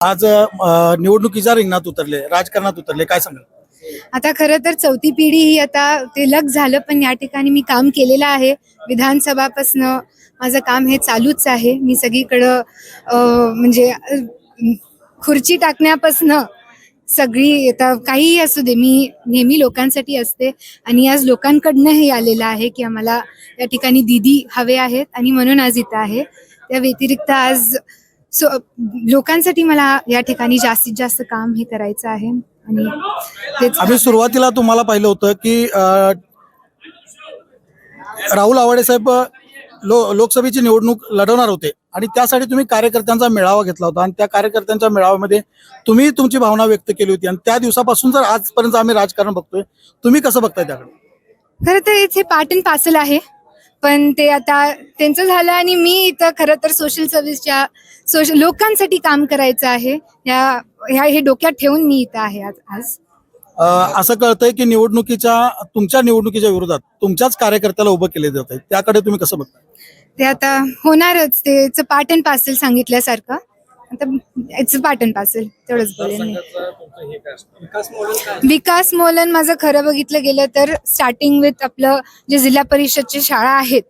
आज निवडणुकीच्या रिंगणात उतरले, राजकारणात उतरले, काय सांगाल? आता खरं तर चौथी पिढी ही आता ते लग झालं, पण या ठिकाणी मी काम केलेलं आहे. विधानसभापासनं माझं काम हे चालूच आहे. मी सगळीकडं म्हणजे खुर्ची टाकण्यापासनं सगळी आता काहीही असू दे, मी नेहमी लोकांसाठी असते आणि आज लोकांकडनं हे आलेलं आहे की आम्हाला या ठिकाणी दीदी हवे आहेत आणि म्हणून आज इथं आहे. त्या व्यतिरिक्त आज लोकांसाठी मला या ठिकाणी जास्तीत जास्त काम हे करायचं आहे आणि आम्ही सुरुवातीला तुम्हाला पाहिलं होतं की राहुल आवाडे साहेब लोकसभेची निवडणूक लढवणार होते आणि त्यासाठी तुम्ही कार्यकर्त्यांचा मेळावा घेतला होता आणि त्या कार्यकर्त्यांच्या मेळाव्यामध्ये तुम्ही तुमची भावना व्यक्त केली होती आणि त्या दिवसापासून जर आजपर्यंत आम्ही राजकारण बघतोय, तुम्ही कसं बघताय त्याकडे? खरं तर इथे पार्ट अँड पार्सल आहे, पण ते आता त्यांचं झालं आणि मी इथं खरं तर सोशल सर्व्हिसच्या लोकांसाठी काम करायचं आहे. हे डोक्यात ठेवून मी इथं आहे आज. असं कळतंय की तुमच्या निवडणुकीच्या विरोधात तुमच्याच कार्यकर्त्याला उभं केले जात आहे, त्याकडे तुम्ही कसं बघताय? ते आता होणारच, ते पार्ट अँड पार्सल सांगितल्यासारखं. आता इट्स पार्ट अँड पार्सल, तेवढंच बोलेन मी. विकास मोलन माझं खरं बघितलं गेलं तर स्टार्टिंग विथ आपलं जे जिल्हा परिषदच्या शाळा आहेत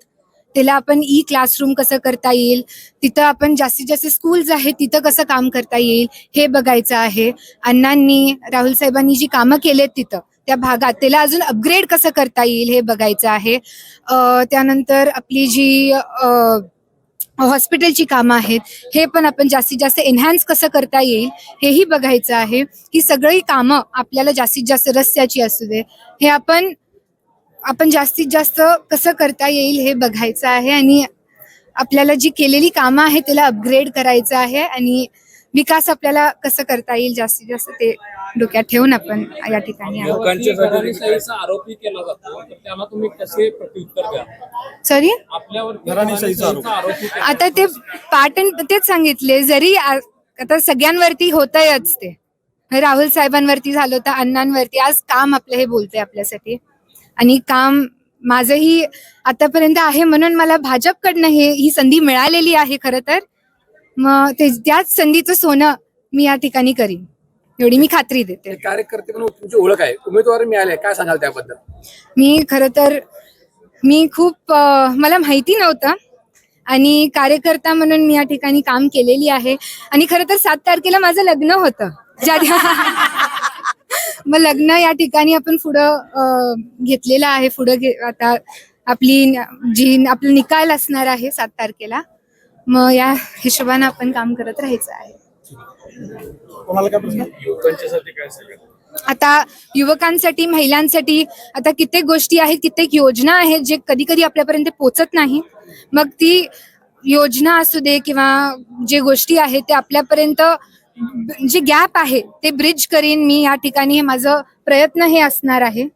त्याला आपण ई क्लासरूम कसं करता येईल, तिथं आपण जास्तीत जास्त स्कूल्स आहेत तिथं कसं काम करता येईल हे बघायचं आहे. अण्णांनी राहुल साहेबांनी जी कामं केलेत तिथं त्या भागात त्याला अजून अपग्रेड कसं करता येईल हे बघायचं आहे. त्यानंतर आपली जी हॉस्पिटलची कामं आहेत हे पण आपण जास्तीत जास्त एनहान्स कसं करता येईल हेही बघायचं आहे. ही सगळी कामं आपल्याला जास्तीत जास्त रस्त्याची असू दे हे आपण जास्तीत जास्त कसं करता येईल हे बघायचं आहे आणि आपल्याला जी केलेली कामं आहेत त्याला अपग्रेड करायचं आहे आणि विकास आपल्याला कसं करता येईल जास्तीत जास्त ते डोक्यात ठेवून आपण या ठिकाणी आरोपी केला जातो, तर त्याला तुम्ही कसे प्रत्युत्तर द्या? सॉरी, आपल्यावर आता ते पार्ट अँड तेच सांगितले, जरी आता सगळ्यांवरती होतंयच ते, राहुल साहेबांवरती झालं होतं, अण्णांवरती, आज काम आपलं हे बोलतंय आपल्यासाठी आणि काम माझंही आतापर्यंत आहे म्हणून मला भाजपकडनं ही संधी मिळालेली आहे. खरं तर मग त्याच संधीचं सोनं मी या ठिकाणी करीन एवढी मी खात्री देते. कार्यकर्ते म्हणून तुमची ओळख आहे, उमेदवारी मिळाली, काय सांगाल त्याबद्दल? मी खरं तर खूप मला माहिती नव्हतं आणि कार्यकर्ता म्हणून मी या ठिकाणी काम केलेली आहे आणि खरं तर 7 तारखेला माझं लग्न होतं. मग लग्न या ठिकाणी आपण पुढं घेतलेलं आहे. आता आपलं निकाल असणार आहे 7 तारखेला. मग या हिशोबाने आपण काम करत राहायचं आहे. आता युवकांसाठी, महिलांसाठी आता कित्येक गोष्टी आहेत, कित्येक योजना आहेत जे कधी कधी आपल्यापर्यंत पोहोचत नाही. मग ती योजना असू दे किंवा जे गोष्टी आहेत ते आपल्यापर्यंत जे गॅप आहे ते ब्रिज करीन मी या ठिकाणी. हे माझं प्रयत्न हे असणार आहे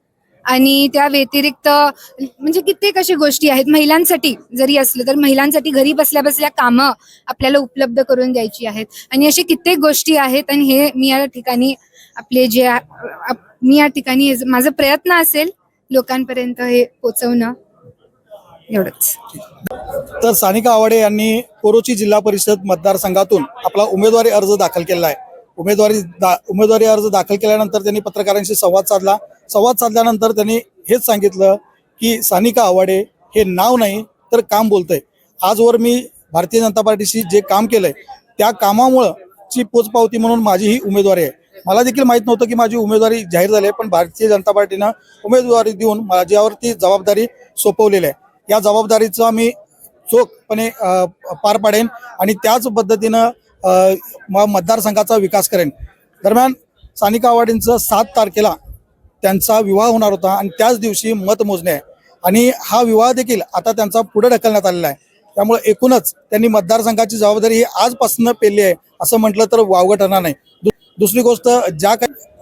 आणि त्या व्यतिरिक्त म्हणजे कित्येक अशा गोष्टी आहेत महिलांसाठी जरी असलं तर महिलांसाठी घरी बसल्या बसल्या कामं आपल्याला उपलब्ध करून द्यायची आहेत आणि अशा कित्येक गोष्टी आहेत आणि हे मी या ठिकाणी माझा प्रयत्न असेल लोकांपर्यंत हे पोहोचवणं, एवढंच. तर सानिका आवाडे यांनी कोरोची जिल्हा परिषद मतदारसंघातून आपला उमेदवारी अर्ज दाखल केला आहे. उमेदवारी अर्ज दाखल केल्यानंतर त्यांनी पत्रकारांशी संवाद साधल्यानंतर त्यांनी हेच सांगितलं की सानिका आवाडे हे नाव नाही तर काम बोलतंय. आजवर मी भारतीय जनता पार्टीशी जे काम केलंय त्या कामामुळं ची पोचपावती म्हणून माझी ही उमेदवारी आहे. मला देखील माहित नव्हतं की माझी उमेदवारी जाहीर झाली आहे, पण भारतीय जनता पार्टीनं उमेदवारी देऊन माझ्यावरती जबाबदारी सोपवलेली आहे. या जबाबदारीचा मी चोखपणे पार पाडेन आणि त्याच पद्धतीनं मतदारसंघाचा विकास करेन. दरम्यान सानिका आवाडेंचं 7 तारखेला त्यांचा विवाह होणार होता आणि त्याच दिवशी मतमोजणी आहे आणि हा विवाह देखील आता त्यांचा पुढे ढकलण्यात आलेला आहे. त्यामुळे एकूणच त्यांनी मतदारसंघाची जबाबदारी ही आजपासून पेलली आहे असं म्हटलं तर वावगं ठरणार नाही. दुसरी गोष्ट,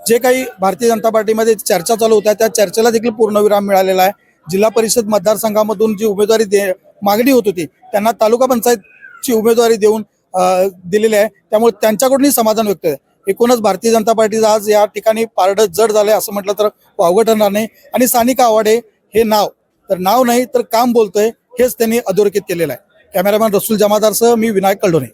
जे काही भारतीय जनता पार्टीमध्ये चर्चा चालू होत्या त्या चर्चेला देखील पूर्णविराम मिळालेला आहे. जिल्हा परिषद मतदारसंघामधून जी उमेदवारी मागणी होत होती त्यांना तालुका पंचायतची उमेदवारी देऊन दिलेली आहे. त्यामुळे त्यांच्याकडूनही समाधान व्यक्त आहे. एकूणच भारतीय जनता पार्टीचं आज या ठिकाणी पारडं जड झालंय असं म्हटलं तर वावगं ठरणार नाही आणि सानिका आवाडे हे नाव नाही तर काम बोलतोय हेच त्यांनी अधोरेखित केलेलं आहे. कॅमेरामॅन रसूल जमादारसह मी विनायक कळडोने.